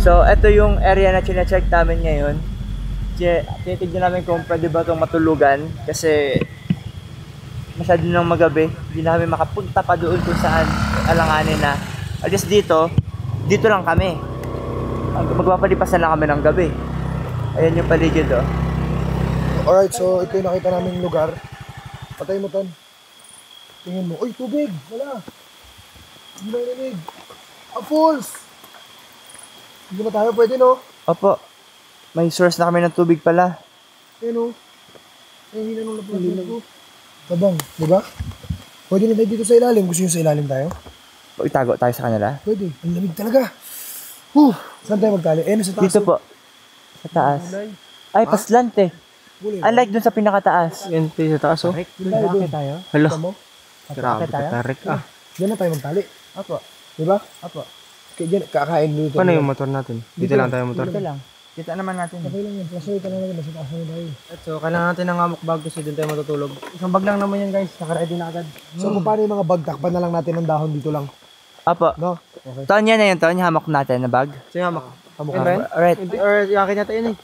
So, ito yung area na chinecheck namin ngayon. Tinitignan namin kung pwede ba itong matulugan kasi masyado nang magabi. Hindi na kami makapunta pa doon kung saan alanganin na. At least dito lang kami. Magpapalipasan lang kami ng gabi. Ayan yung paligid, oh. Alright, so ito yung nakita naming lugar. Patay mo, Ton. Tingin mo. Uy, tubig! Wala! Hindi na narinig. Falls! Hindi ba tayo pwede, no? Opo. May source na kami ng tubig pala. Ayun, no? Ayun, hina nung lapit ko. Tabang, di ba? Pwede na tayo dito sa ilalim. Gusto nyo sa ilalim tayo? Itago tayo sa kanila. Pwede. Ang lamig talaga. Saan tayo magtali? Ayun, sa taas. Dito po. Sa taas. Ay, paslante. Unlike dun sa pinakataas. Yan tayo sa taas, oh. Bakit tayo? Hala. Ito mo? Grabe ka, tarik ah. Diyan na tayo magtali. Opo. Di ba? Opo. Diyan, kakain dito. Paano yung motor natin? Dito lang tayo motor. Dito lang. Kita naman natin. Okay lang yan. Kasi ito na lang. Nasa taas na tayo. So, kailangan natin ng amok bag kasi doon tayo matutulog. Isang bag lang naman yan, guys. Naka-ready na agad. So, kung paano yung mga bag, takpan na lang natin ng dahon dito lang. Opo. No? Okay. Ton, yan na yun. Ton, yung hamak natin na bag. Sige, amok. Kamukha. Yan ba yan? Alright. Or yakin natin yun eh.